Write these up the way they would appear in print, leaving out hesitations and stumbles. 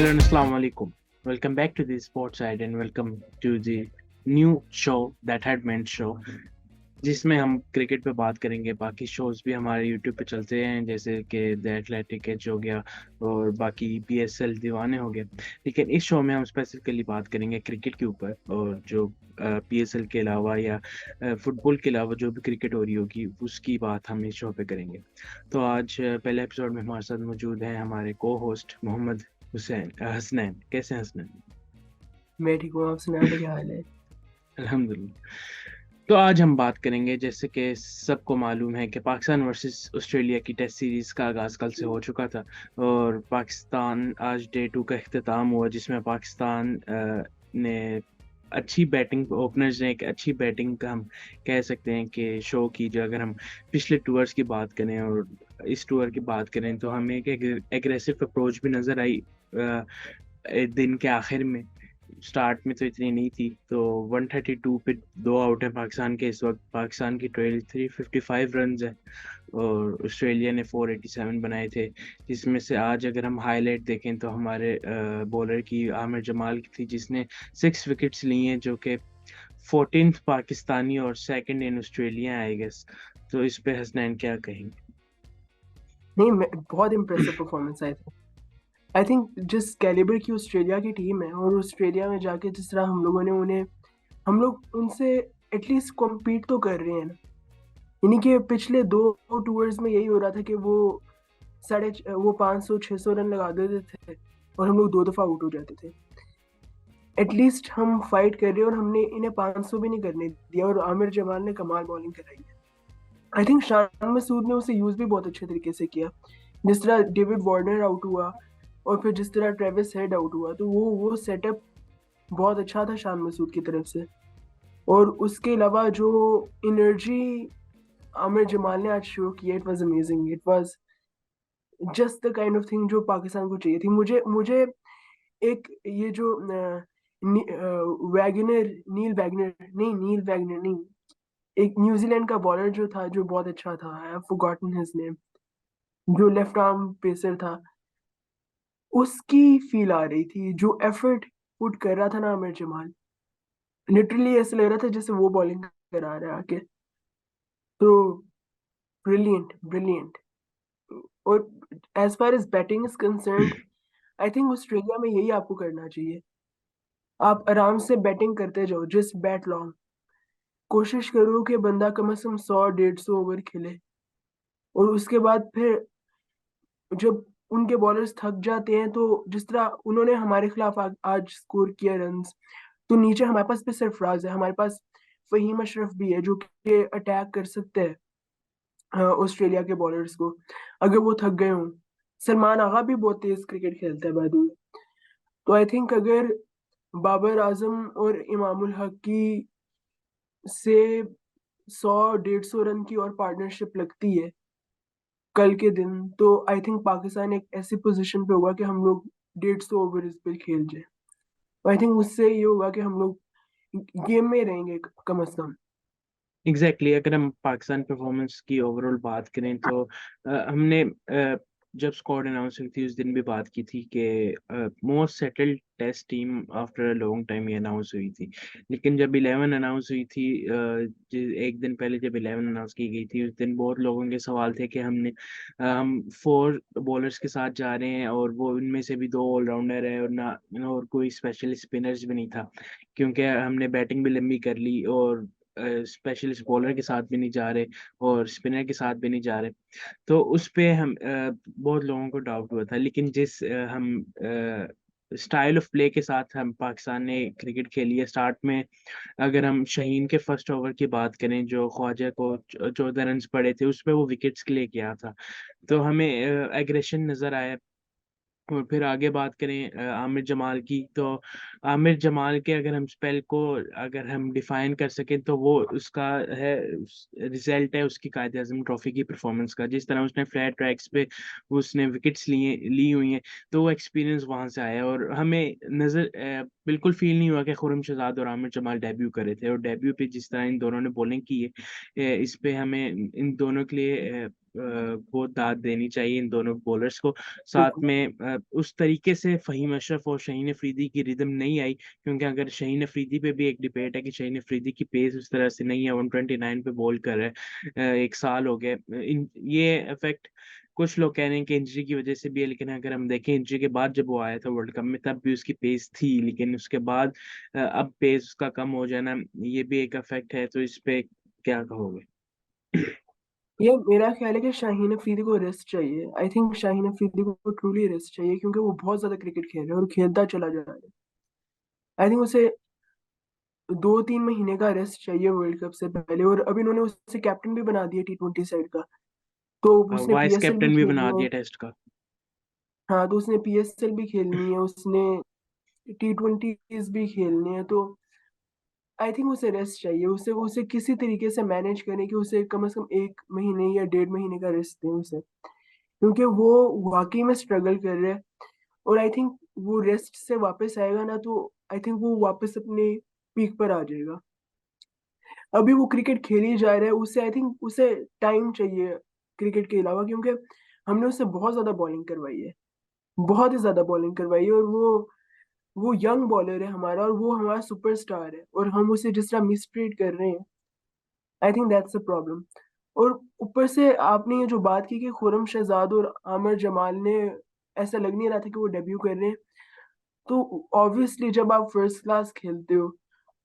Hello and Assalamu alaikum. Welcome back to the Sports Side and welcome to the new show that had meant show जिसमें हम cricket पे बात करेंगे। बाकी shows भी हमारे यूट्यूब पे चलते हैं जैसे कि द एथलेटिक एज हो गया और बाकी पीएसएल दीवाने हो गए। लेकिन इस शो में हम स्पेसिफिकली बात करेंगे क्रिकेट के ऊपर और जो पीएसएल के अलावा या फुटबॉल के अलावा जो भी क्रिकेट हो रही होगी उसकी बात हम इस शो पे करेंगे। तो आज पहले एपिसोड में हमारे साथ मौजूद हैं हमारे को होस्ट मोहम्मद हसनैन। कैसे हैं हसनैन? मैं ठीक हूँ। आप सुनाए, आपका क्या हाल है? अल्हम्दुलिल्लाह। तो आज हम बात करेंगे जैसे कि सबको मालूम है कि पाकिस्तान वर्सेस ऑस्ट्रेलिया की टेस्ट सीरीज का आगाज़ कल से हो चुका था और पाकिस्तान आज डे 2 का इख्तिताम हुआ जिसमें पाकिस्तान ने अच्छी बैटिंग, ओपनर्स ने एक अच्छी बैटिंग का हम कह सकते हैं कि शो की। जो अगर हम पिछले टूर्स की बात करें और इस टूर की बात करें तो हमें एक एग्रेसिव अप्रोच भी नज़र आई दिन के आखिर में। स्टार्ट में तो इतनी नहीं थी। तो 132 पे 2 आउट है पाकिस्तान के। इस वक्त पाकिस्तान की ट्रेल 355 रन है और ऑस्ट्रेलिया ने 487 बनाए थे, जिसमें से आज अगर हम हाईलाइट देखें तो हमारे बॉलर की आमिर जमाल की थी जिसने 6 विकेट्स ली हैं, जो कि 14th पाकिस्तानी और second in Australia I guess. तो इस पे हसनैन क्या कहेंगे? नहीं, बहुत इम्प्रेसिव परफॉर्मेंस आई थिंक जिस कैलिबर की ऑस्ट्रेलिया की टीम है, और ऑस्ट्रेलिया में जाके जिस तरह हम लोग उनसे एटलीस्ट कॉम्पीट तो कर रहे हैं ना। यानी कि पिछले दो टूर्स में यही हो रहा था कि वो 500-600 रन लगा देते थे और हम लोग दो दफा आउट हो जाते थे। एटलीस्ट हम फाइट कर रहे हैं और हमने इन्हें 500 भी नहीं करने दिया, और आमिर जमाल ने कमाल बॉलिंग कराई है। आई थिंक शान मसूद ने उसे यूज भी बहुत अच्छे तरीके से किया। जिस तरह डेविड वार्नर आउट हुआ और फिर जिस तरह ट्रेविस हेड आउट हुआ, तो वो सेटअप बहुत अच्छा था शान मसूद की तरफ से। और उसके अलावा जो एनर्जी आमिर जमाल ने आज शो किया, it was amazing. It was just the kind of thing जो पाकिस्तान को चाहिए थी। मुझे मुझे एक ये जो वैगनर नील वैगनर नहीं नील वैगनर नहीं, एक न्यूजीलैंड का बॉलर जो था, जो बहुत अच्छा था, I have forgotten his name, जो लेफ्ट आर्म पेसर था, उसकी फील आ रही थी। जो एफर्ट पुट कर रहा था ना आमिर जमाल, लिटरली ऐसा लग रहा था जैसे वो बॉलिंग करा रहा है आके। तो ब्रिलियंट ब्रिलियंट। और as far as batting is concerned, I think Australia में यही आपको करना चाहिए। आप आराम से बैटिंग करते जाओ, जस्ट बैट लॉन्ग। कोशिश करो कि बंदा कम से कम 100-150 ओवर खेले, और उसके बाद फिर जब उनके बॉलर्स थक जाते हैं, तो जिस तरह उन्होंने हमारे खिलाफ आज स्कोर किया रन्स, तो नीचे हमारे पास भी सरफराज है, हमारे पास फहीम अशरफ भी है जो कि अटैक कर सकते हैं ऑस्ट्रेलिया के बॉलर्स को अगर वो थक गए हों। सलमान आगा भी बहुत तेज क्रिकेट खेलता है बाय द वे। तो आई थिंक अगर बाबर आजम और इमामुल हक की से 100-150 रन की और पार्टनरशिप लगती है कल के दिन, तो आई थिंक पाकिस्तान एक ऐसी पोजीशन पे होगा कि हम लोग 150 ओवर इस पे खेल जाए। आई थिंक उससे ये होगा कि हम लोग गेम में रहेंगे कम से कम। एग्जैक्टली अगर हम पाकिस्तान परफॉर्मेंस की ओवरऑल बात करें तो हमने जब स्क्वाड अनाउंस हुई थी उस दिन भी बात की थी कि most settled test team after a long time ये अनाउंस हुई थी। लेकिन जब 11 अनाउंस हुई थी, एक दिन पहले जब 11 अनाउंस की गई थी उस दिन बहुत लोगों के सवाल थे कि हम 4 बॉलर्स के साथ जा रहे हैं और वो उनमें से भी 2 ऑलराउंडर है और ना और कोई स्पेशल स्पिनर्स भी नहीं था, क्योंकि हमने बैटिंग भी लंबी कर ली और स्पेशलिस्ट बॉलर के साथ भी नहीं जा रहे और स्पिनर के साथ भी नहीं जा रहे। तो उस पे हम बहुत लोगों को डाउट हुआ था। लेकिन जिस हम स्टाइल ऑफ प्ले के साथ हम पाकिस्तान ने क्रिकेट खेली है स्टार्ट में, अगर हम शाहीन के फर्स्ट ओवर की बात करें जो ख्वाजा को 14 रन पड़े थे उस पे वो विकेट्स के लिए किया था, तो हमें एग्रेशन नजर आया। और फिर आगे बात करें आमिर जमाल की, तो आमिर जमाल के अगर हम स्पेल को अगर हम डिफाइन कर सकें तो वो उसका है रिजल्ट है उसकी कायद आजम ट्रॉफी की परफॉर्मेंस का। जिस तरह उसने फ्लैट ट्रैक्स पे उसने विकेट्स ली हुई हैं, तो वो एक्सपीरियंस वहां से आया। और हमें नजर बिल्कुल फील नहीं हुआ कि खुर्रम शहजाद और आमिर जमाल डेब्यू करे थे, और डेब्यू पे जिस तरह इन दोनों ने बॉलिंग की है, इस पे हमें इन दोनों के लिए बहुत दाद देनी चाहिए, इन दोनों बॉलर्स को। साथ बिल्कुल। में उस तरीके से फ़हीम अशरफ और शाहीन अफरीदी की रिदम नहीं आई, क्योंकि अगर शाहीन अफरीदी पे भी एक डिबेट है कि शाहीन अफरीदी की पेस उस तरह से नहीं है, 129 पे बॉल कर रहा है, एक साल हो गए। इन ये इफेक्ट कुछ लोग कह रहे हैं कि इंजरी की वजह से भी है, लेकिन अगर हम देखें इंजरी के बाद जब वो आया था वर्ल्ड कप में, तब भी उसकी पेस थी, लेकिन उसके बाद अब पेस उसका कम हो जाना, ये भी एक इफेक्ट है। तो इस पे क्या कहोगे? ये मेरा ख्याल है कि शाहीन अफरीदी को रेस्ट चाहिए। आई थिंक शाहीन अफरीदी को ट्रूली रेस्ट चाहिए, क्योंकि वो बहुत ज्यादा क्रिकेट खेल रहा है और खेलता चला जा रहा है। आई थिंक उसे 2-3 महीने का रेस्ट चाहिए वर्ल्ड कप से पहले। और अब इन्होंने उसे कैप्टन भी बना दिया T20 साइड का, तो उसने वाइस PSL भी कैप्टन भी बना खेलनी है। दिया टेस्ट का। हाँ, तो उसने PSL भी खेलनी है, उसने T20s भी खेलनी है। तो आई थिंक उसे रेस्ट चाहिए। उसे उसे किसी तरीके से मैनेज करें कि उसे कम से कम 1 महीने या 1.5 महीने का रेस्ट दें उसे, क्योंकि वो वाकई में स्ट्रगल कर रहा है। और आई थिंक वो रेस्ट से वापस आएगा ना, तो आई थिंक वो वापस अपने पीक पर आ जाएगा। अभी वो क्रिकेट खेल ही जा रहा है, उसे आई थिंक उसे टाइम चाहिए क्रिकेट के अलावा, क्योंकि हमने उससे बहुत ज्यादा बॉलिंग करवाई है, बहुत ही ज्यादा बॉलिंग करवाई है। और वो यंग बॉलर है हमारा, और वो हमारा सुपरस्टार है, और हम उसे जिस तरह मिसट्रीट कर रहे हैं, I think that's a problem. और ऊपर से आपने ये जो बात की कि खुर्रम शहजाद और आमिर जमाल ने, ऐसा लग नहीं रहा था कि वो डेब्यू कर रहे हैं। तो ऑब्वियसली जब आप फर्स्ट क्लास खेलते हो,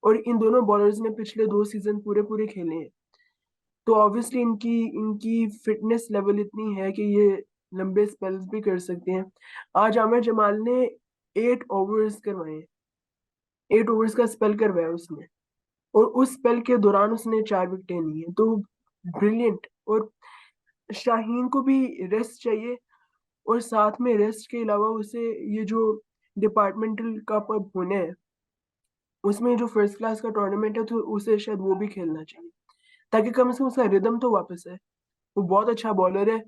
और इन दोनों बॉलर्स ने पिछले 2 सीजन पूरे पूरे खेले हैं, तो ऑब्वियसली इनकी इनकी फिटनेस लेवल इतनी है कि ये लंबे स्पेल्स भी कर सकते हैं। आज आमिर जमाल ने 8 ओवर्स करवाए, 8 ओवर्स का स्पेल करवाया उसने, और उस स्पेल के दौरान उसने 4 विकेटें ली हैं। तो ब्रिलियंट। और शाहीन को भी रेस्ट चाहिए, और साथ में रेस्ट के अलावा उसे ये जो डिपार्टमेंटल कप अब होने हैं, उसमें जो फर्स्ट क्लास का टूर्नामेंट है, तो उसे शायद वो भी खेलना चाहिए, ताकि कम से कम उसका रिदम तो वापस है। वो बहुत अच्छा बॉलर है,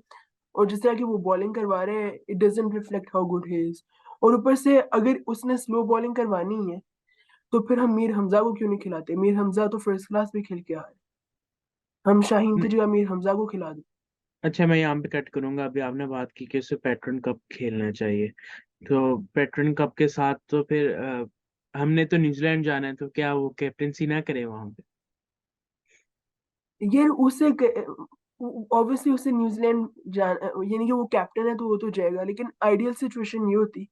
और जिस तरह की वो बॉलिंग करवा रहे हैं, it doesn't reflect how good he is. और ऊपर से अगर उसने स्लो बॉलिंग करवानी है, तो फिर हम मीर हमजा को क्यों नहीं खिलाते? मीर हमजा तो फर्स्ट क्लास भी खेल के आ रहे हैं, हम शाहीन की जगह मीर हमजा को खिला दें। अच्छा, मैं यहाँ पे कट करूंगा। अभी आपने बात की कि उसे पैट्रन कप खेलना चाहिए, तो पैट्रन कप के साथ तो फिर हमने तो न्यूजीलैंड जाना है, तो क्या वो कैप्टनसी ना करे वहां पे? ये उसे ऑब्वियसली उसे न्यूजीलैंड जान, यानी कि वो कैप्टन है तो वो तो जाएगा, लेकिन आइडियल सिचुएशन ये होती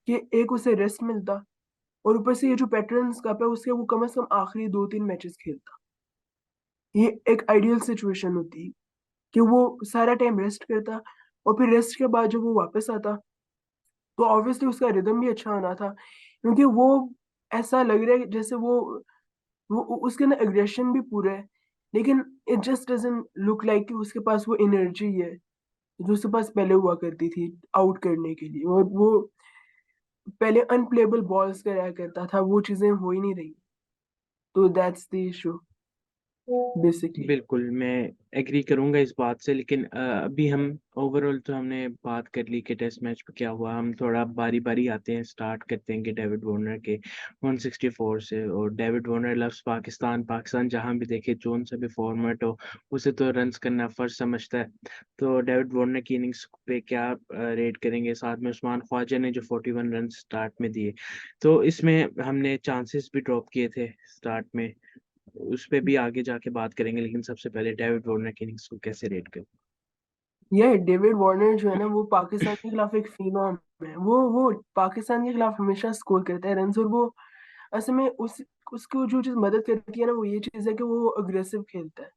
कि एक उसे रेस्ट मिलता, और ऊपर से ये जो पैटर्न्स कप है उसके वो कम से कम आखिरी 2-3 मैचेस खेलता। ये एक आइडियल सिचुएशन होती कि वो सारा टाइम रेस्ट करता, और फिर रेस्ट के बाद जब वो वापस आता, तो ऑब्वियसली उसका रिदम भी अच्छा होना था, क्योंकि वो ऐसा लग रहा है जैसे वो उसके अंदर एग्रेशन भी पूरा है, लेकिन it just doesn't look like कि उसके पास वो एनर्जी है जो उसके पास पहले हुआ करती थी आउट करने के लिए। और वो पहले अनप्लेबल बॉल्स कराया करता था, वो चीजें हो ही नहीं रही। तो दैट्स द इशू बेसिकली। बिल्कुल, मैं एग्री करूंगा इस बात से, लेकिन अभी हम ओवरऑल तो हमने बात कर ली कि टेस्ट मैच पे क्या हुआ। हम थोड़ा बारी बारी आते हैं, स्टार्ट करते हैं कि डेविड वार्नर के 164 से। और David Warner loves Pakistan, Pakistan जहां भी देखे, जोन सा भी फॉर्मेट हो, उसे तो रन्स करना फर्ज समझता है। तो डेविड वार्नर की इनिंग्स पे क्या रेट करेंगे? साथ में उस्मान ख्वाजा ने जो 41 रन स्टार्ट में दिए, तो इसमें हमने चांसेस भी ड्रॉप किए थे स्टार्ट में, उस पे भी आगे जाके बात करेंगे, लेकिन सबसे पहले डेविड वार्नर की इनिंग्स को कैसे रेट करें? ये डेविड वार्नर जो है ना, वो पाकिस्तान के खिलाफ एक फिनोम है। वो पाकिस्तान के खिलाफ हमेशा स्कोर करता है रन। और वो असल में उसको जो चीज मदद करती है ना, वो ये चीज है कि वो अग्रेसिव खेलता है,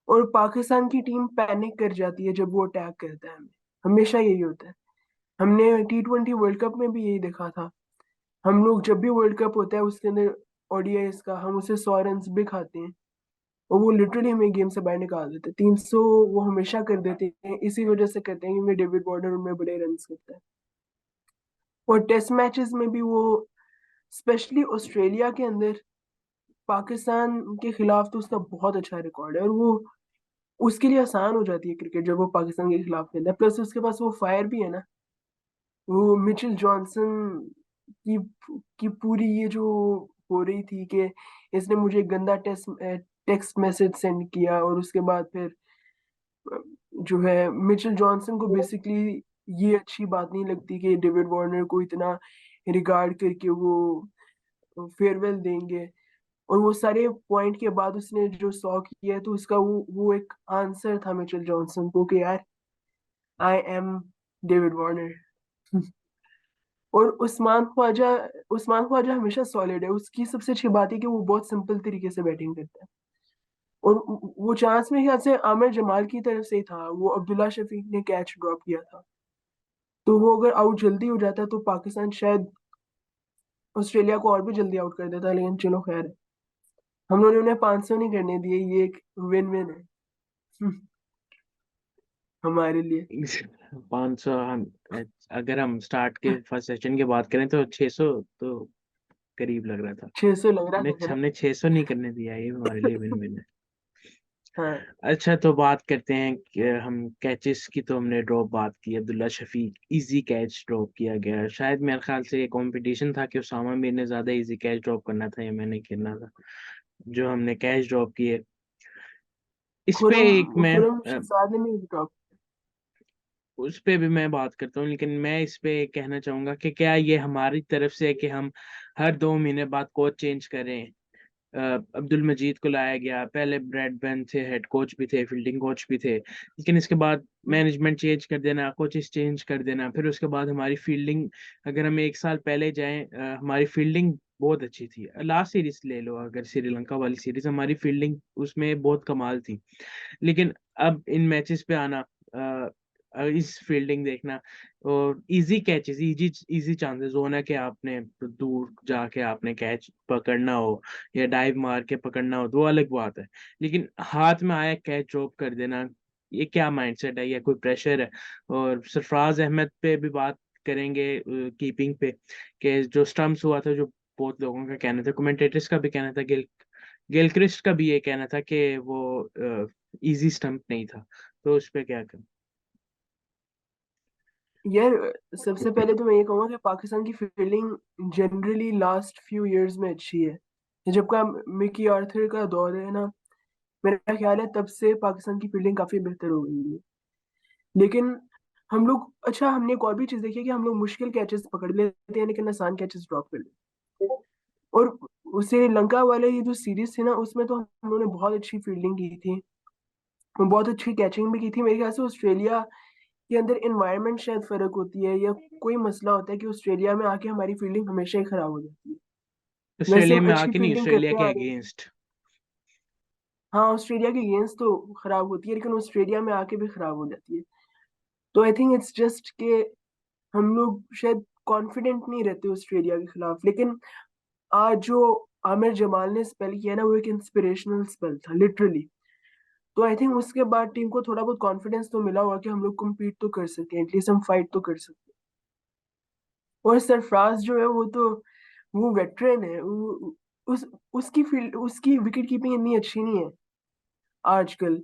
और पाकिस्तान की टीम पैनिक कर जाती है जब वो अटैक करता है। हमें हमेशा यही होता है। हमने T20 वर्ल्ड कप में भी यही देखा था। हम लोग जब भी वर्ल्ड कप होता है उसके अंदर ODIs का, हम उसे 100 रन भी खाते हैं, और वो लिटरली हमें गेम से बाहर निकाल देते हैं। 300 वो हमेशा कर देते हैं, इसी वजह से करते हैं क्योंकि डेविड वार्नर उनमें बड़े रन करता है। और टेस्ट मैचेस में भी वो, स्पेशली ऑस्ट्रेलिया के अंदर, पाकिस्तान के खिलाफ तो उसका बहुत अच्छा रिकॉर्ड है, और वो उसके लिए आसान हो जाती है क्रिकेट जब वो पाकिस्तान के खिलाफ खेलता है। प्लस उसके पास वो फायर भी है ना, वो मिचेल जॉनसन कि पूरी ये जो हो रही थी कि इसने मुझे गंदा टेक्स्ट मैसेज सेंड किया, और उसके बाद फिर जो है मिचेल जॉनसन को बेसिकली ये अच्छी बात नहीं लगती कि डेविड वार्नर को इतना रिगार्ड करके वो फेयरवेल देंगे। और वो सारे पॉइंट के बाद उसने जो सॉ किया है, तो उसका वो एक आंसर था मिचेल जॉनसन को कि यार, आई एम डेविड वार्नर। और उस्मान ख्वाजा हमेशा सॉलिड है। उसकी सबसे अच्छी बात है कि वो बहुत सिंपल तरीके से बैटिंग करता है। और वो चांस में ख्याल से आमिर जमाल की तरफ से ही था, वो अब्दुल्ला शफीक ने कैच ड्रॉप किया था। तो वो अगर आउट जल्दी हो जाता तो पाकिस्तान शायद ऑस्ट्रेलिया को और भी जल्दी आउट कर देता, लेकिन चलो खैर है। हम लोगों ने उन्हें 500 नहीं करने दिए, ये एक विन विन है। हमारे लिए 500 हम, अगर हम स्टार्ट के फर्स्ट सेशन की बात करें तो 600 तो करीब लग रहा था। 600 लग रहा हमने था ना। हमने 600 नहीं करने दिया, ये हमारे लिए विन विन है। हाँ। अच्छा, तो बात करते हैं कि हम कैचेस की, तो हमने ड्रॉप बात की, Abdullah Shafique easy catch drop किया गया। शायद मेरे ख्याल से ये कंपटीशन था कि उसामा मीर ने ज्यादा इजी कैच ड्रॉप करना था या मैंने करना था, जो हमने कैच ड्रॉप किए। इस पे एक मैं खुरम शहजाद ने भी ड्रॉप। उस पे भी मैं बात करता हूँ, लेकिन मैं इस पे कहना चाहूंगा कि क्या ये हमारी तरफ से है कि हम हर 2 महीने बाद कोच चेंज करें। अब्दुल मजीद को लाया गया, पहले ब्रैडबर्न थे, हेड कोच भी थे, फील्डिंग कोच भी थे, लेकिन इसके बाद मैनेजमेंट चेंज कर देना, कोचेस चेंज कर देना, फिर उसके बाद हमारी फील्डिंग, अगर हम एक साल पहले जाएं, हमारी फील्डिंग बहुत अच्छी थी। लास्ट सीरीज ले लो, अगर श्रीलंका वाली सीरीज, हमारी फील्डिंग उसमें बहुत कमाल थी। लेकिन अब इन मैचेस पे आना, इस फील्डिंग देखना, और easy catches, easy easy chances होना कि आपने दूर जाके आपने कैच पकड़ना हो या डाइव मार के पकड़ना हो, तो वो अलग बात है। लेकिन हाथ में आया कैच ड्रॉप कर देना, ये क्या माइंडसेट है या कोई प्रेशर है? और सरफराज अहमद पे भी बात करेंगे, कीपिंग पे, कि जो स्टम्प्स हुआ था, जो बहुत लोगों का कहना था, कमेंटेटर्स का भी कहना था, गिलक्रिस्ट का भी ये कहना था कि वो इजी स्टंप नहीं था। तो उस पे क्या कर। यार, सबसे पहले तो मैं ये कहूंगा कि पाकिस्तान की fielding generally last few years में अच्छी है। जब का मिकी आर्थर का दौर है ना, मेरा ख्याल है तब से पाकिस्तान की फील्डिंग काफी बेहतर हो गई है। लेकिन हम लोग, अच्छा, हमने एक और भी चीज देखी है कि हम लोग मुश्किल कैचेस पकड़ लेते हैं लेकिन आसान कैचेस ड्रॉप कर लेते हैं। और श्रीलंका वाले ये जो सीरीज थी ना, उसमें तो हम लोगों ने बहुत अच्छी फील्डिंग की थी, बहुत अच्छी कैचिंग भी की थी। मेरे ख्याल से ऑस्ट्रेलिया के अंदर एनवायरनमेंट शायद फर्क होती है, या कोई मसला होता है कि ऑस्ट्रेलिया में आके हमारी फील्डिंग हमेशा ही खराब हो जाती है। वैसे ऑस्ट्रेलिया हम में अच्छी आके नहीं, फील्डिंग ऑस्ट्रेलिया करते के आ रहे हैं। अगेंस्ट। हाँ, ऑस्ट्रेलिया की गेंद तो खराब होती है, लेकिन ऑस्ट्रेलिया में आके भी खराब हो जाती है। तो आई थिंक इट्स जस्ट के हम लोग शायद कॉन्फिडेंट नहीं रहते ऑस्ट्रेलिया के खिलाफ। लेकिन आज जो आमिर जमाल ने स्पेल किया ना, वो एक इंस्पिरेशनल स्पेल था लिटरली। तो आई थिंक उसके बाद टीम को थोड़ा बहुत कॉन्फिडेंस तो मिला होगा कि हम लोग कम्पीट तो कर सकते हैं, एटलीस्ट हम फाइट तो कर सकते हैं। और सरफराज जो है वो वेटरन है। उस उसकी विकेट कीपिंग इतनी अच्छी नहीं है आजकल।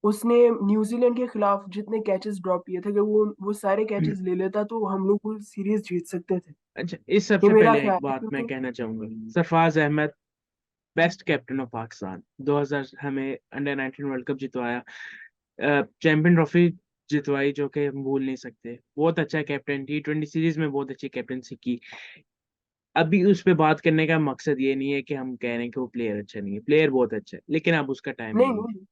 उसने न्यूजीलैंड के खिलाफ जितने कैचेस ड्रॉप किए थे, कि वो सारे कैचेस ले लेता तो हम लोग वो सीरीज जीत सकते थे। अच्छा, इस ये सबसे मेरा पहले एक ख्याल है, बात मैं क्योंकि कहना चाहूंगा। Sarfaraz Ahmed best captain of Pakistan, 2000 हमें अंडर 19 वर्ल्ड कप जितवाया, चैंपियन ट्रॉफी जितवाई, जो कि हम भूल नहीं सकते। बहुत अच्छा कैप्टन, T20 सीरीज में बहुत अच्छी कैप्टनसी की। अभी उस पे बात करने का मकसद ये नहीं है कि हम कह रहे हैं कि वो प्लेयर अच्छा नहीं है, प्लेयर बहुत अच्छा है, लेकिन अब उसका टाइम नहीं नहीं है। नहीं।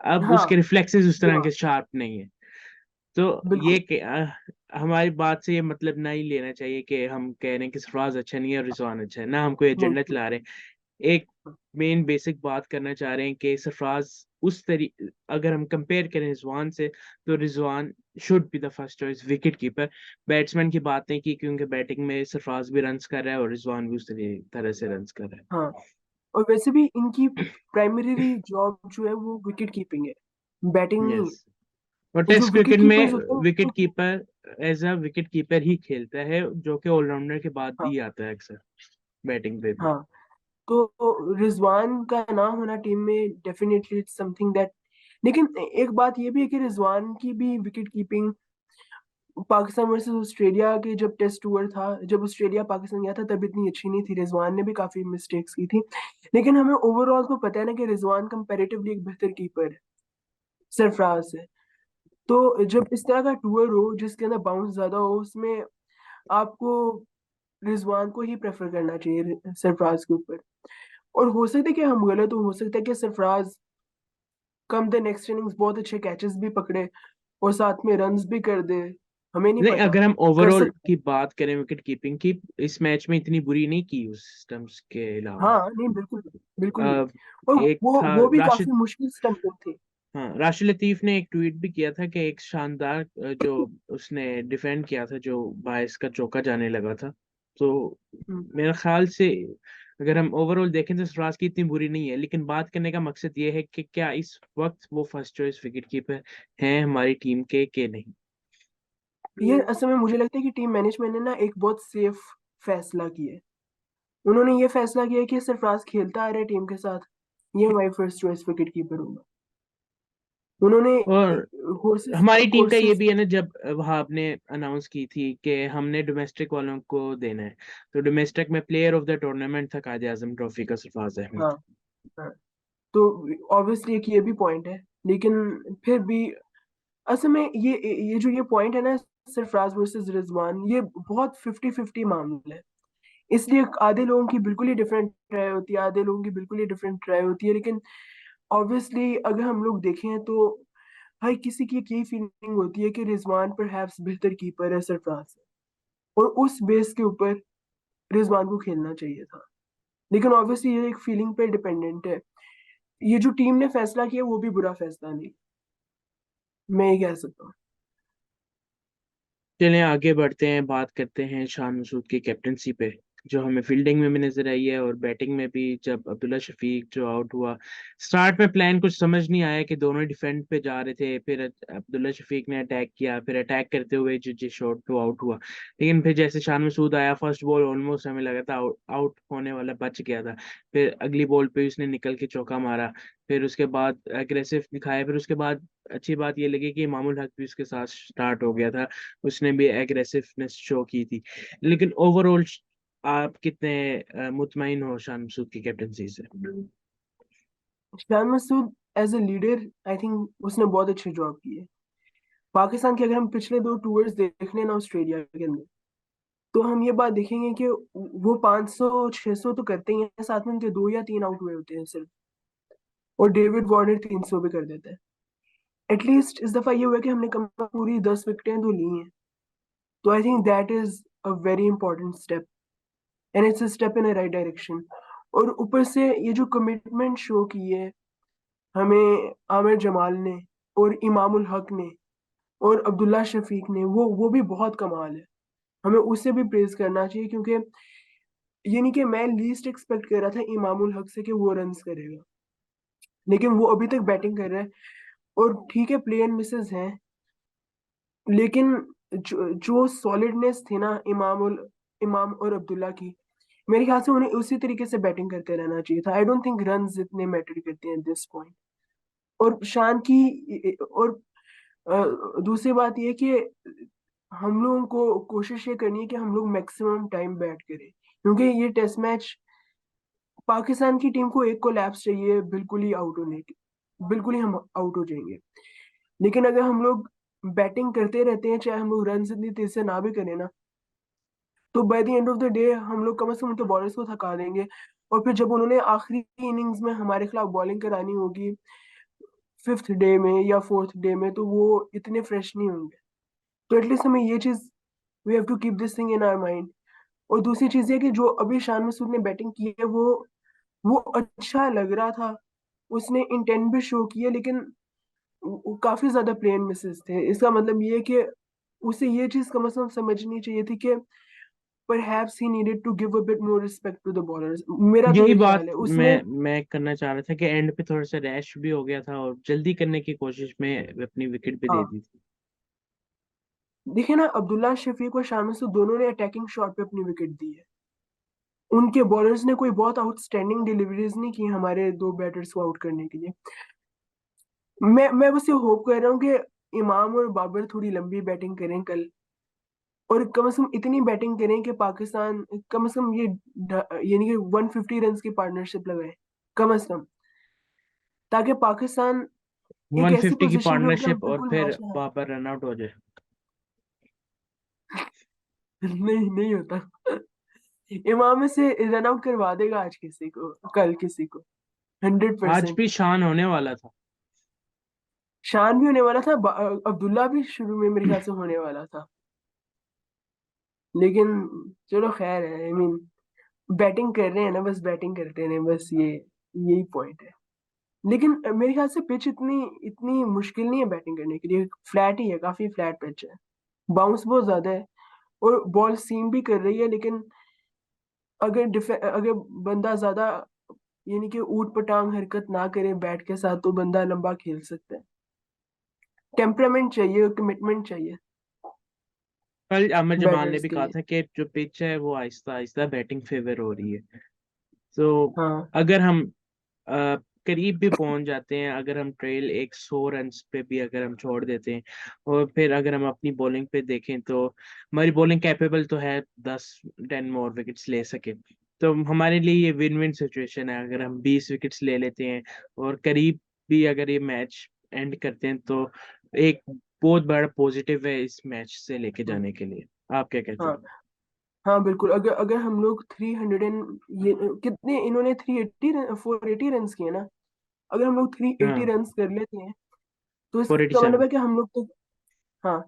अब हाँ। उसके रिफ्लेक्सेस उस तरह हाँ, के शार्प नहीं है। तो ये बिल्कुल। हमारी बात से ये मतलब नहीं लेना चाहिए कि हम कह रहे हैं कि सरफराज अच्छा नहीं है और रिजवान अच्छा है, ना हम कोई नहीं एजेंडा चला रहे हैं। एक मेन बेसिक बात करना चाह रहे हैं कि सरफराज उस तरी अगर हम कंपेयर करें रिजवान से, तो Rizwan should be the first choice wicket keeper. Batsman की बात नहीं की, क्योंकि बैटिंग में सरफराज भी रन्स कर रहा है और रिजवान भी उस तरह से रन्स कर रहा हाँ, और वैसे भी इनकी प्राइमरी जॉब जो है वो विकेट कीपिंग है, बैटिंग है। नहीं है। यस। और ये जो टेस्ट क्रिकेट विकेट में कीपर्स होते हैं विकेट वो- keeper as a wicket keeper ही खेलता है, जो कि ऑलराउंडर के बाद हाँ। ही आता है अक्सर बैटिंग पे भी। हाँ, तो रिजवान का ना होना टीम में डेफिनेटली इट्स समथिंग दैट। लेकिन एक बात ये भी है कि रिजवान की भी wicket keeping Pakistan versus Australia के जब टेस्ट टूर था, जब ऑस्ट्रेलिया पाकिस्तान गया था, तब इतनी अच्छी नहीं थी, रिजवान ने भी काफी मिस्टेक्स की थी। लेकिन हमें ओवरऑल तो पता है ना कि रिजवान कंपैरेटिवली एक बेहतर कीपर है, सरफराज है। तो जब इस तरह का टूर हो जिसके अंदर बाउंस ज्यादा हो, उसमें आपको रिजवान को ही प्रेफर करना चाहिए सरफराज के ऊपर। और हो सकता है कि हम गलत हो सकता है कि Sarfaraz come the next innings बहुत अच्छे कैचेस भी पकड़े और साथ में रन्स भी कर दे, हमें नहीं नहीं, पता। अगर हम कर ओवरऑल सकता है। की बात करें विकेट कीपिंग की, इस मैच में इतनी बुरी नहीं की उस स्टम्प्स के अलावा। हाँ नहीं, बिल्कुल बिल्कुल नहीं। अ, और एक था वो भी राशिद। काफी मुश्किल स्टंपिंग थी। हाँ, राशिद लतीफ ने एक ट्वीट भी किया था कि एक शानदार जो उसने डिफेंड किया था, जो बाइस का चौका जाने लगा था। तो हम्म। मेरे ख्याल से अगर हम ओवरऑल देखें तो सरफराज की इतनी बुरी नहीं है, लेकिन बात करने का मकसद ये है कि क्या इस वक्त वो फर्स्ट चॉइस विकेट कीपर हैं हमारी टीम के नहीं। ये असल में मुझे लगता है कि टीम मैनेजमेंट ने ना एक बहुत सेफ फैसला किया है। उन्होंने ये फैसला किया कि सरफराज खेलता आ रहा है टीम के साथ, ये हमारी फर्स्ट चॉइस विकेट कीपर होगा। उन्होंने और कोर्सेज हमारी टीम का ये कोर्सेज भी है ना, जब वहां आपने अनाउंस की थी कि हमने डोमेस्टिक वालों को देना है, तो डोमेस्टिक में प्लेयर ऑफ द टूर्नामेंट था कायद आजम ट्रॉफी का सरफराज अहमद। हाँ हाँ। तो ऑब्वियसली एक ये भी पॉइंट है, लेकिन फिर भी असल में ये जो ये पॉइंट है ना, सरफराज वर्सेस रिजवान, ये बहुत 50-50 मामला है। इसलिए आधे लोगों की बिल्कुल ही डिफरेंट राय होती है, आधे लोगों की बिल्कुल ही डिफरेंट राय होती है। लेकिन ऑब्वियसली अगर हम लोग देखें तो हर किसी की एक यही फीलिंग होती है कि रिजवान पर बेहतर कीपर है सरफराज से, और उस बेस के ऊपर रिजवान को खेलना चाहिए था। लेकिन ऑब्वियसली ये एक फीलिंग पे डिपेंडेंट है। ये जो टीम ने फैसला किया वो भी बुरा फैसला नहीं, मैं ये कह सकता हूँ। चलें आगे बढ़ते हैं, बात करते हैं शान मसूद की कैप्टनसी पे, जो हमें फील्डिंग में भी नजर आई है और बैटिंग में भी। जब अब्दुल्ला शफीक जो आउट हुआ, स्टार्ट में प्लान कुछ समझ नहीं आया कि दोनों डिफेंड पे जा रहे थे, फिर अब्दुल्ला शफीक ने अटैक किया, फिर अटैक करते हुए जो शॉट तो आउट हुआ। लेकिन फिर जैसे शान मसूद आया, फर्स्ट बॉल ऑलमोस्ट हमें लगा था आउट होने वाला, बच गया था। फिर अगली बॉल पे उसने निकल के चौका मारा, फिर उसके बाद एग्रेसिव दिखाया, फिर उसके बाद अच्छी बात ये लगी कि इमामुल हक भी उसके साथ स्टार्ट हो गया था, उसने भी एग्रेसिवनेस शो की थी। लेकिन ओवरऑल आप कितने मुतमईन हो शान मसूद की कैप्टनसी से? Shan Masood as a leader, I think उसने बहुत अच्छी जॉब की है। पाकिस्तान के अगर हम पिछले दो टूर्स देख लें ना ऑस्ट्रेलिया के अंदर, तो हम ये बात देखेंगे कि वो 500 600 तो करते ही हैं, साथ में उनके 2 या 3 आउट हुए होते हैं सिर्फ। और डेविड वार्नर 300 भी कर देता है। एटलीस्ट इस दफा ये हुआ कि हमने कम से कम पूरी 10 विकेटें तो ली हैं। तो I think that is a very important step, and it's a step in a right direction. और ऊपर से ये जो कमिटमेंट शो की है हमें आमिर जमाल ने और इमामुल हक ने और अब्दुल्ला शफीक ने, वो भी बहुत कमाल है। हमें उससे भी प्रेज करना चाहिए, क्योंकि ये नहीं कि मैं लीस्ट एक्सपेक्ट कर रहा था इमामुल हक से कि वो रन्स करेगा, लेकिन वो अभी तक बैटिंग कर रहा है। और ठीक है, प्ले एंड मिसेस हैं, लेकिन जो सॉलिडनेस थी ना इमाम और अब्दुल्ला की, मेरे ख्याल से उन्हें उसी तरीके से बैटिंग करते रहना चाहिए था। आई डोंट थिंक रन्स इतने मैटर करते हैं दिस पॉइंट। और शान की और दूसरी बात ये कि हम लोगों को कोशिश ये करनी है कि हम लोग मैक्सिमम टाइम बैट करें, क्योंकि ये टेस्ट मैच, पाकिस्तान की टीम को एक को लैप्स चाहिए बिल्कुल ही आउट होने की, बिल्कुल ही हम आउट हो जाएंगे। लेकिन अगर हम लोग बैटिंग करते रहते हैं, चाहे हम लोग रन इतनी तेज से ना भी करें ना, तो by the end of the day हम लोग कम से कम उनके बॉलर्स को थका देंगे। और फिर जब उन्होंने आखिरी इनिंग्स में हमारे खिलाफ बॉलिंग करानी होगी, फिफ्थ डे में या फोर्थ डे में, तो वो इतने फ्रेश नहीं होंगे। तो एटलीस्ट हमें ये चीज, we have to keep this thing in our mind. और दूसरी चीज ये कि जो अभी शान मसूद ने बैटिंग की है, वो अच्छा लग रहा था, उसने इंटेंट भी शो किया, लेकिन काफी ज्यादा प्लेन मिसेस थे। इसका मतलब ये है कि उसे ये चीज कम से कम समझनी चाहिए थी कि perhaps he needed to give a bit more respect to the bowlers. मेरा तो यही ये बात ख्याल है उसने। मैं करना चाह रहा था कि एंड पे थोड़ा सा रैश भी हो गया था और जल्दी करने की कोशिश में अपनी विकेट भी दे हाँ, दी थी। देखिए ना, अब्दुल्ला शफीक और शान मसूद दोनों ने अटैकिंग शॉट पे अपनी विकेट दी है। उनके बॉलर्स ने कोई बहुत आउटस्टैंडिंग डिलीवरीज नहीं की हमारे दो बैटर्स को आउट करने के लिए। मैं बस ये होप कर रहा हूँ कि इमाम और बाबर थोड़ी लंबी बैटिंग करें कल, और कम से कम इतनी बैटिंग करें कि पाकिस्तान कम से कम ये यानी कि 150 रन की पार्टनरशिप लगाए कम से कम, ताकि पाकिस्तान एक ऐसी 150 की पोजीशन पे हो कि हम पार्टनरशिप और बिल्कुल फिर मैच ना हारें। बाबर रन आउट हो जाए। नहीं नहीं होता। इमाम से रन आउट करवा देगा आज किसी को, कल किसी को, आज 100%। भी शान होने वाला था। शान भी होने वाला था, अब्दुल्ला भी शुरू में मेरे ख्याल से होने वाला था, लेकिन चलो खैर है। आई मीन बैटिंग कर रहे हैं ना, बस बैटिंग करते रहे, बस ये यही पॉइंट है। लेकिन मेरे ख्याल से पिच इतनी इतनी मुश्किल नहीं है बैटिंग करने के लिए, फ्लैट ही है, काफी फ्लैट पिच है, बाउंस बहुत ज्यादा है, और बॉल सीम भी कर रही है। लेकिन अगर बंदा ज्यादा यानी कि ऊट पटांग हरकत ना करे बैट के साथ, तो बंदा लंबा खेल सकता है। टेम्परामेंट चाहिए, कमिटमेंट चाहिए कल आमिर जमाल ने बैटर्स भी के कहा लिए। था कि जो पिच है वो आहिस्ता आहिस्ता बैटिंग फेवर हो रही है। तो हाँ अगर हम अ, करीब भी पहुंच जाते हैं, अगर हम ट्रेल एक 100 रन पे भी अगर हम छोड़ देते हैं, और फिर अगर हम अपनी बॉलिंग पे देखें तो हमारी बॉलिंग कैपेबल तो है 10-10 मोर विकेट्स ले सके। तो हमारे लिए ये विन विन सिचुएशन है अगर हम 20 विकेट्स ले लेते हैं और करीब भी अगर ये मैच एंड करते हैं, तो एक बहुत बड़ा पॉजिटिव है इस मैच से लेके हाँ जाने के लिए। आप क्या कहते हाँ हैं? हाँ बिल्कुल। अगर अगर हम लोग 300 ये कितने इन्होंने 380 480 रन किए ना, अगर हम लोग 380 हाँ, रन कर लेते हैं, तो इसका मतलब 487। है कि हम लोग तो, हाँ,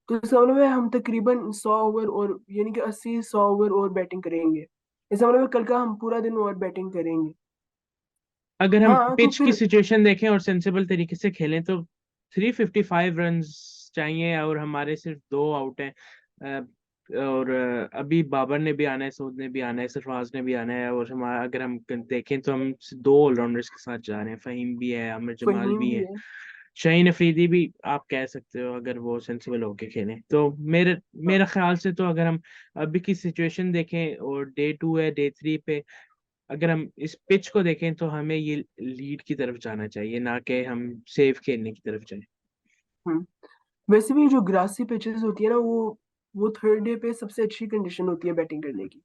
तो इसका मतलब है हम तकरीबन 100 ओवर और यानी कि 80 100 ओवर और बैटिंग करेंगे। इसका मतलब है कल का हम पूरा दिन और बैटिंग करेंगे। अगर हम हाँ तो पिच की फिर सिचुएशन देखें और सेंसिबल तरीके से खेलें तो 355 रन्स चाहिए और हमारे सिर्फ 2 आउट हैं। और अभी बाबर ने भी आना है, सूद ने भी आना है, सरफराज ने भी आना है, और हमारा अगर हम देखें तो हम 2 ऑलराउंडर्स के साथ जा रहे हैं। फहीम भी है, आमिर जमाल फहीम भी भी है, है। शाहीन अफरीदी भी आप कह सकते हो अगर वो सेंसिबल होके खेलें तो। मेरे हाँ मेरा ख्याल से तो अगर हम अभी की सिचुएशन देखें और डे 2 है, डे 3 पे अगर हम इस पिच को देखें तो हमें ये लीड की तरफ जाना चाहिए, ना कि हम सेफ खेलने की तरफ जाएं। हम्म। वैसे भी जो ग्रासी पिचेस होती है ना, वो थर्ड डे पे सबसे अच्छी कंडीशन होती है बैटिंग करने की।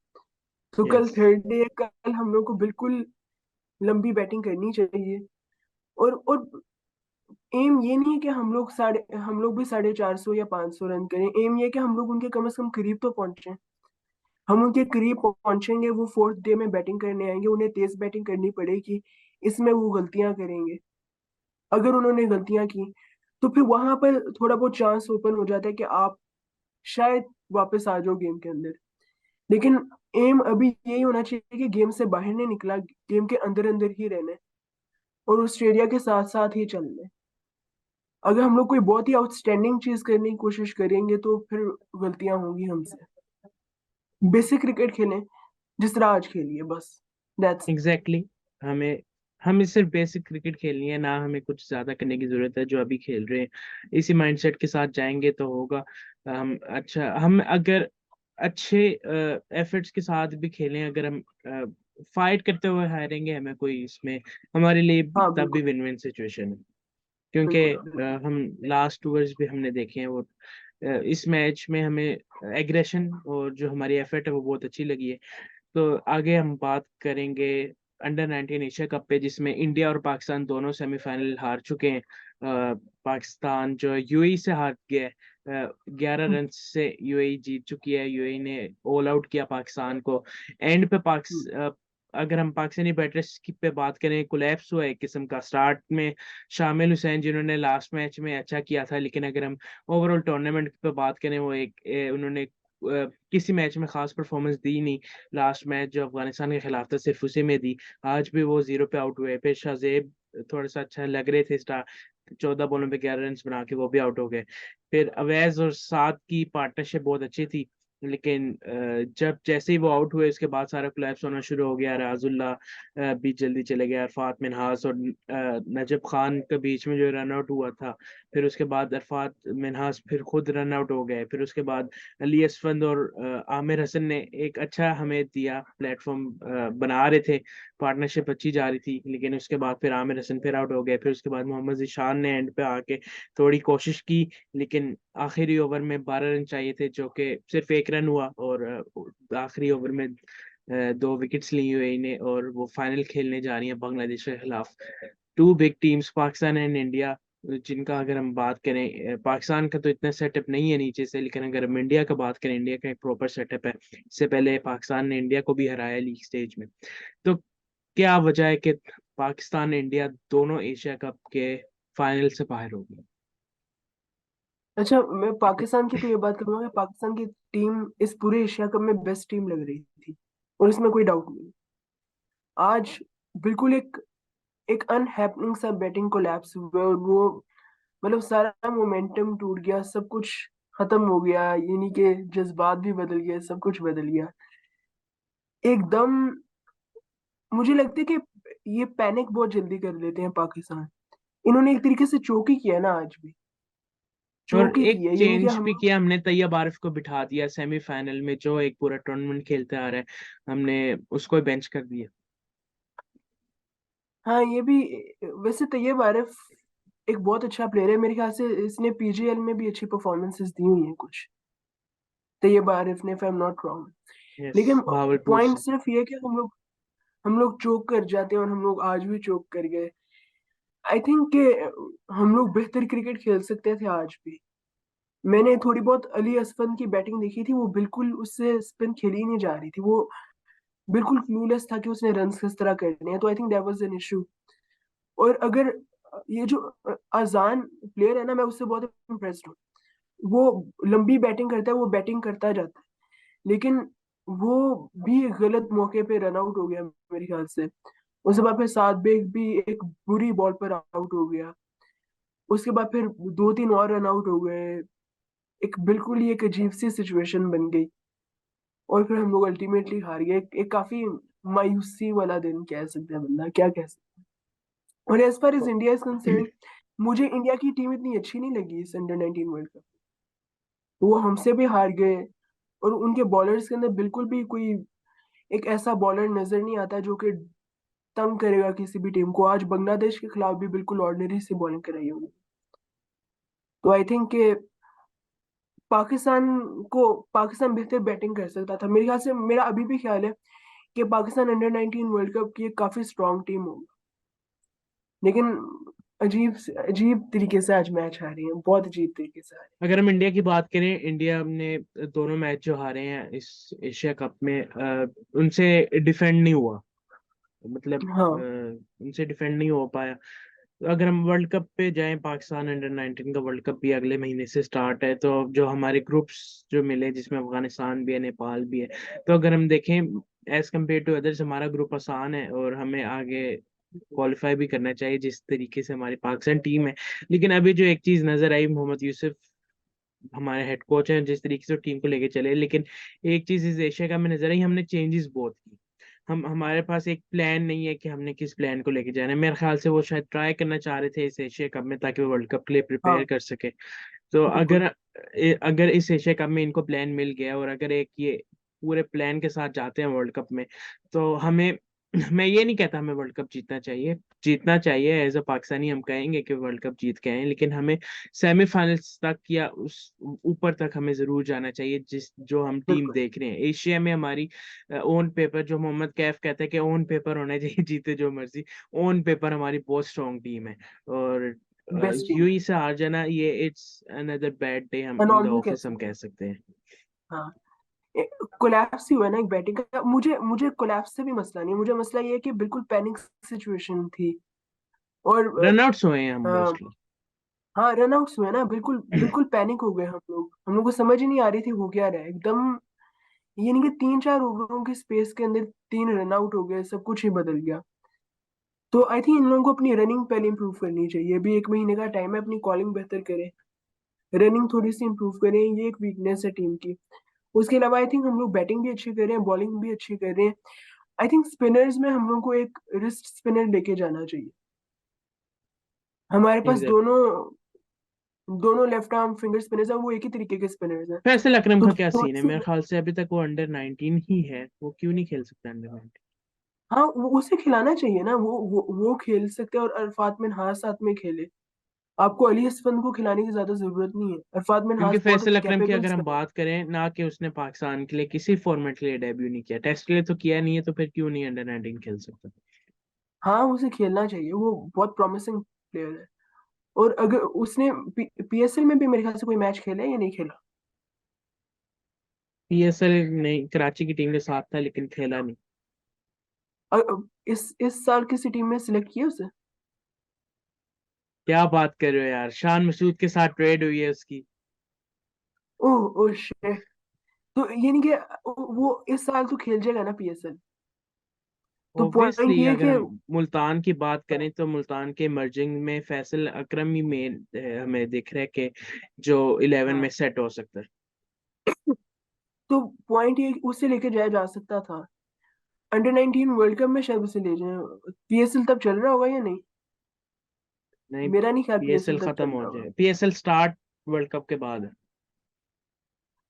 तो कल यस। थर्ड डे, कल हम लोग को बिल्कुल लंबी बैटिंग करनी चाहिए। और एम ये नहीं है कि हम लोग भी 450 या 500 रन करें। एम ये है कि हम लोग उनके कम से कम करीब तो पहुंचे। हम उनके करीब पहुंचेंगे, वो फोर्थ डे में बैटिंग करने आएंगे, उन्हें तेज बैटिंग करनी पड़ेगी। इसमें वो गलतियां करेंगे। अगर उन्होंने गलतियां की, तो फिर वहां पर थोड़ा बहुत चांस ओपन हो जाता है कि आप शायद वापस आ जाओ गेम के अंदर। लेकिन एम अभी यही होना चाहिए कि गेम से बाहर नहीं निकला, गेम के अंदर अंदर ही रहना है, और ऑस्ट्रेलिया के साथ साथ ही चलना है। अगर हम लोग कोई बहुत ही आउटस्टैंडिंग चीज करने की कोशिश करेंगे, तो फिर गलतियां होंगी हमसे। बेसिक क्रिकेट खेलें जिस तरह आज खेलिए, बस दैट्स इट। Exactly exactly। हमें सिर्फ बेसिक क्रिकेट खेलनी है, ना हमें कुछ ज्यादा करने की जरूरत है। जो अभी खेल रहे हैं इसी माइंडसेट के साथ जाएंगे तो होगा। हम अगर अच्छे एफर्ट्स के साथ भी खेलें, अगर हम फाइट करते हुए हारेंगे, हमें कोई इसमें हमारे लिए हाँ तब भी बिल्कुल विन विन सिचुएशन है। क्योंकि बिल्कुल बिल्कुल। हम लास्ट 2 इयर्स भी हमने देखे हैं वो इस मैच में हमें एग्रेशन और जो हमारी एफर्ट है वो बहुत अच्छी लगी है। तो आगे हम बात करेंगे अंडर 19 एशिया कप पे, जिसमें इंडिया और पाकिस्तान दोनों सेमीफाइनल हार चुके हैं। पाकिस्तान जो यूएई से हार गया है, 11 रन से यूएई जीत चुकी है। यूएई ने ऑल आउट किया पाकिस्तान को एंड पे। अगर हम पाकिस्तानी बैटर्स की पे बात करें, कोलैप्स हुआ एक किस्म का स्टार्ट में। शामिल हुसैन जिन्होंने लास्ट मैच में अच्छा किया था, लेकिन अगर हम ओवरऑल टूर्नामेंट पे बात करें, वो उन्होंने किसी मैच में खास परफॉर्मेंस दी नहीं। लास्ट मैच जो अफगानिस्तान के खिलाफ था सिर्फ उसी में दी। आज भी वो 0 पे आउट हुए। फिर शाहजेब थोड़ा सा अच्छा लग रहे थे, स्टार्ट 14 बॉलों पे 11 रन बना के वो भी आउट हो गए। फिर अवैज और साद की पार्टनरशिप बहुत अच्छी थी, लेकिन जब जैसे ही वो आउट हुए उसके बाद सारा कोलैप्स होना शुरू हो गया। राजुल्ला भी जल्दी चले गया, अरफात मिन्हास और नजब खान के बीच में जो रन आउट हुआ था। फिर उसके बाद अरफात मिन्हास फिर खुद रन आउट हो गए। फिर उसके बाद अली असफंद और आमिर हसन ने एक अच्छा हमें दिया प्लेटफॉर्म, बना रहे थे, पार्टनरशिप अच्छी जा रही थी। लेकिन उसके बाद फिर आमिर हसन फिर आउट हो गए। फिर उसके बाद मोहम्मद जिशान ने एंड पे आके थोड़ी कोशिश की, लेकिन आखिरी ओवर में 12 रन चाहिए थे, जो कि सिर्फ एक रन हुआ। और आखिरी ओवर में 2 विकेट्स ली हुई ने, और वो फाइनल खेलने जा रही है बांग्लादेश के खिलाफ। Two big teams, Pakistan and India, जिनका अगर हम बात करें, पाकिस्तान का तो इतना सेटअप नहीं है नीचे से, लेकिन अगर हम इंडिया का बात करें, इंडिया का एक प्रॉपर सेटअप है। इससे पहले पाकिस्तान ने इंडिया को भी हराया लीग स्टेज में। तो क्या वजह है कि पाकिस्तान इंडिया दोनों एशिया कप के फाइनल से बाहर हो गए? अच्छा, मैं पाकिस्तान की तो ये बात करूंगा कि पाकिस्तान की टीम इस पूरे एशिया कप में बेस्ट टीम लग रही थी, और इसमें कोई डाउट नहीं। आज बिल्कुल एक एक अनहैपनिंग सा बैटिंग कोलैप्स हुआ, और वो मतलब सारा मोमेंटम टूट गया, सब कुछ खत्म हो गया, यानी कि जज्बात भी बदल गए, सब कुछ बदल गया एकदम। मुझे लगता है कि ये पैनिक बहुत जल्दी कर लेते हैं पाकिस्तान। इन्होंने एक तरीके से चोक ही किया ना, आज भी और चोक ही एक किया, यानी कि चेंज हम। भी किया हमने, तैयब आरिफ को बिठा दिया सेमीफाइनल में, जो एक पूरा टूर्नामेंट खेलते आ रहा है, हमने उसको बेंच कर दिया। हाँ, ये भी। वैसे तैयब आरिफ एक बहुत अच्छा प्लेयर है, मेरे ख्याल से इसने पीजीएल में भी अच्छी परफॉर्मेंसेस दी हुई हैं कुछ, तैयब आरिफ ने, if I am not wrong. Yes, लेकिन भावलपुर पॉइंट से। सिर्फ ये है कि हम लोग चोक कर जाते हैं, और हम लोग आज भी चोक कर गए। आई थिंक कि हम लोग बेहतर क्रिकेट खेल सकते थे आज भी। मैंने थोड़ी बहुत अली असफन की बैटिंग देखी थी, वो बिल्कुल उससे स्पिन खेली नहीं जा रही थी, वो बिल्कुल क्लूलेस था कि उसने रन किस तरह करने हैं, तो I think that was an issue. और अगर ये जो अजान प्लेयर है ना, मैं उससे बहुत इम्प्रेस्ड हूँ। वो लंबी बैटिंग करता है, वो बैटिंग करता जाता है, लेकिन वो भी एक गलत मौके पे रन आउट हो गया मेरे ख्याल से। उसके बाद फिर सात बेग भी एक बुरी बॉल पर आउट हो गया। उसके बाद फिर दो तीन और रन आउट हो गए। एक बिल्कुल ही एक अजीब सी सिचुएशन बन गई, और फिर हम लोग अल्टीमेटली हार गए। एक काफी मायूसी वाला दिन कह सकते हैं, बंदा क्या कह सकते हैं। और as far as India is concern, मुझे इंडिया की टीम इतनी अच्छी नहीं लगी इस अंडर 19 वर्ल्ड कप। वो हमसे भी हार गए, और उनके बॉलर्स के अंदर बिल्कुल भी कोई एक ऐसा बॉलर नजर नहीं आता जो कि तंग करेगा किसी भी टीम को। आज बांग्लादेश के खिलाफ भी बिल्कुल ऑर्डिनरी सी बॉलिंग कराई उन्होंने। तो आई थिंक कि पाकिस्तान पाकिस्तान बेहतर बैटिंग कर सकता था मेरे ख्याल से। मेरा अभी भी ख्याल है कि पाकिस्तान अंडर 19 वर्ल्ड कप की एक काफी स्ट्रांग टीम होगी, लेकिन अजीब तरीके से आज मैच हारे हैं, बहुत अजीब तरीके से हारे अगर हम इंडिया की बात करें, इंडिया ने दोनों मैच जो हारे हैं इस एशिया कप में, उनसे डिफेंड नहीं हुआ। मतलब हैं। हाँ, उनसे डिफेंड नहीं हो पाया। तो अगर हम वर्ल्ड कप पे जाएं, पाकिस्तान अंडर 19 का वर्ल्ड कप भी अगले महीने से स्टार्ट है। तो जो हमारे ग्रुप्स जो मिले, जिसमें अफगानिस्तान भी है, नेपाल भी है, तो अगर हम देखें एज कम्पेयर टू अदर्स, हमारा ग्रुप आसान है और हमें आगे क्वालिफाई भी करना चाहिए जिस तरीके से हमारी पाकिस्तान टीम है। लेकिन अभी जो एक चीज नजर आई, मोहम्मद यूसुफ हमारे हेड कोच हैं, जिस तरीके से टीम को लेके चले, लेकिन एक चीज इस एशिया कप में नजर आई, हमने चेंजेस बहुत की। हम हमारे पास एक प्लान नहीं है कि हमने किस प्लान को लेके जाना है। मेरे ख्याल से वो शायद ट्राई करना चाह रहे थे इस एशिया कप में, ताकि वो वर्ल्ड कप के लिए प्रिपेयर हाँ, कर सके। तो बिल्कुल। अगर इस एशिया कप में इनको प्लान मिल गया, और अगर एक ये पूरे प्लान के साथ जाते हैं वर्ल्ड कप में, तो हमें मैं ये नहीं कहता हमें वर्ल्ड कप जीतना चाहिए। जीतना चाहिए, एज अ पाकिस्तानी हम कहेंगे कि वर्ल्ड कप जीत के आए, लेकिन हमें सेमीफाइनल्स तक या उस ऊपर तक हमें जरूर जाना चाहिए, जिस जो हम टीम बिल्कुल देख रहे हैं एशिया में हमारी। ओन पेपर, जो मोहम्मद कैफ कहते हैं कि ओन पेपर होना चाहिए, जीते जो मर्जी, ओन पेपर हमारी बहुत स्ट्रॉन्ग टीम है। और बेस्ट टीम यूएई से हार जाना, ये इट्स अनदर बैड डे, हम इन द अनॉर्मल कह ऑफिस हम सकते कह सकते हैं। हैं। हाँ, कोलैप्स ही हुआ ना एक बैटिंग का। मुझे मुझे कोलैप्स से भी मसला नहीं है, मुझे मसला ये है कि बिल्कुल पैनिक सिचुएशन थी। और रनआउट्स हुए हैं हम अ, मोस्टली। हाँ, रन आउट्स हुए ना, बिल्कुल बिल्कुल पैनिक हो गए हम लोग को समझ ही नहीं आ रही थी हो क्या रहा है एकदम। ये नहीं कि 3-4 ओवरों की स्पेस के अंदर 3 रन आउट हो गए, सब कुछ ही बदल गया। तो आई थिंक इन लोगों को अपनी रनिंग पहले इंप्रूव करनी चाहिए। अभी 1 महीने का टाइम है, अपनी कॉलिंग बेहतर करें, रनिंग थोड़ी सी इंप्रूव करें, ये एक वीकनेस है टीम की। उसके अलावा आई थिंक हम लोग बैटिंग भी अच्छी कर रहे हैं, बॉलिंग भी अच्छी कर रहे हैं। आई थिंक स्पिनर्स में हम लोग को एक रिस्ट स्पिनर लेके जाना चाहिए। हमारे पास एग्जैक्ट। दोनों दोनों लेफ्ट आर्म फिंगर स्पिनर्स हैं, वो एक ही तरीके के स्पिनर्स हैं। फैसल अकरम तो का क्या कौन सीन है? से, मेरे ख्याल से अभी तक वो अंडर 19 ही है, वो क्यों नहीं खेल सकता अंडर 19? हाँ उसे खिलाना चाहिए ना, वो खेल सकते हैं और अरफात मिन्हाज साथ में खेले। आपको अली असफन को खिलाने की ज्यादा जरूरत नहीं है, अरफात क्योंकि मिन्हाज बहुत फैसल अकरम की कैपेबल अगर हम स्पिनर है। बात करें ना, कि उसने पाकिस्तान के लिए किसी फॉर्मेट के लिए डेब्यू नहीं किया, टेस्ट के लिए तो किया नहीं है, तो फिर क्यों नहीं अंडर 19 खेल सकता? हाँ उसे खेलना चाहिए, वो बहुत प्रॉमिसिंग प्लेयर है। और अगर उसने पीएसएल में भी मेरे ख्याल से कोई मैच खेला है या नहीं खेला। पीएसएल नहीं, कराची की टीम के साथ था लेकिन खेला नहीं। इस साल किसी टीम में सिलेक्ट किया उसे। क्या बात कर रहे हो यार, शान मसूद के साथ ट्रेड हुई है उसकी। ओह ओह शिट। तो ये नहीं कि वो इस साल तो खेल जाएगा ना पीएसएल। तो पॉइंट ऑब्वियसली ये है अगर कि हम मुल्तान की बात करें तो मुल्तान के मर्जिंग में फैसल अकरम ही मेन हमें दिख रहा है कि जो 11 में हाँ, सेट हो सकता है। तो पॉइंट ये उसे लेके जाया जा सकता था। अंडर 19 वर्ल्ड कप में शायद उसे ले जाए। पीएसएल तब चल रहा होगा या नहीं, नहीं, मेरा नहीं ख्याल पीएसएल पीएसएल तब खत्म चल हो रहा होगा। जाए, पीएसएल स्टार्ट वर्ल्ड कप के बाद है।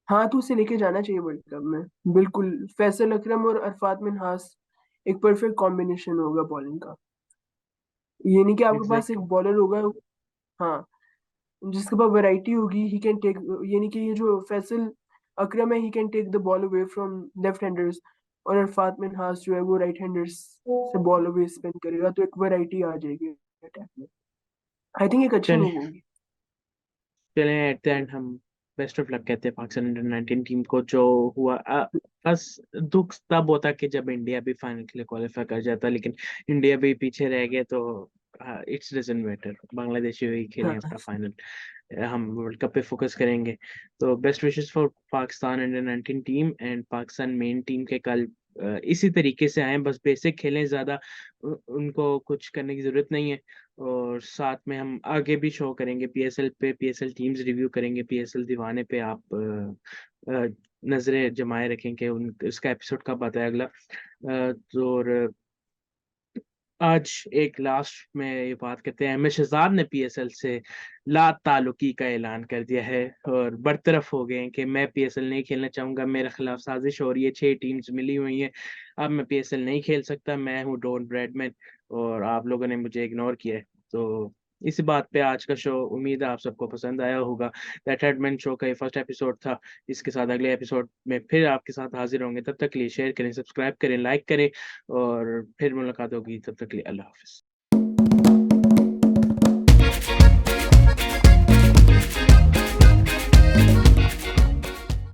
हाँ तो उसे लेके जाना चाहिए वर्ल्ड कप में बिल्कुल। फैसल अकरम और अरफात मिन्हास एक परफेक्ट कॉम्बिनेशन होगा बॉलिंग का। ये नहीं कि आपके पास एक एग्जैक्टली। बॉलर होगा, हाँ, जिसके पास वैरायटी होगी, ही कैन टेक। ये नहीं कि ये जो फैसल अकरम है, he can take the ball away from left handers, और अरफात मिन्हास जो है वो राइट हैंडर्स से बॉल अवे स्पिन करेगा, तो एक वैरायटी आ जाएगी अटैक में। आई थिंक एक अच्छी चले मूव होगी। चले एट द एंड हम बेस्ट ऑफ लक कहते हैं पाकिस्तान अंडर 19 टीम को, जो हुआ बस दुख तब होता कि जब इंडिया भी फाइनल के लिए क्वालिफाई कर जाता, लेकिन इंडिया भी पीछे रह गया, तो इट्स डजंट मैटर, बांग्लादेशी ही खेलें अपना हाँ फाइनल, हम वर्ल्ड कप पे फोकस करेंगे। तो best wishes for Pakistan under 19 team and Pakistan main team के कल इसी तरीके से आए, बस बेसिक खेलें, ज़्यादा उनको कुछ करने की ज़रूरत नहीं है। और साथ में हम आगे भी शो करेंगे पीएसएल पे, पीएसएल टीम्स रिव्यू करेंगे, पीएसएल दीवाने पे आप नज़रें जमाए रखें कि उन उसका एपिसोड कब आता है अगला। और आज एक लास्ट में ये बात करते हैं, अहमद शहजाद ने पीएसएल से ला ताल्लुकी का ऐलान कर दिया है और बरतरफ हो गए हैं कि मैं पीएसएल नहीं खेलना चाहूंगा, मेरे खिलाफ साजिश हो रही है, 6 टीम्स मिली हुई हैं, अब मैं पीएसएल नहीं खेल सकता, मैं हूँ डॉन ब्रैडमैन और आप लोगों ने मुझे इग्नोर किया है। तो इसी बात पे आज का शो, उम्मीद है आप सबको पसंद आया होगा। दैट हैडमैन शो का ये फर्स्ट एपिसोड था, इसके साथ अगले एपिसोड में फिर आपके साथ हाजिर होंगे, तब तक के लिए शेयर करें, सब्सक्राइब करें, लाइक करें, और फिर मुलाकात होगी, तब तक के लिए अल्लाह हाफिज।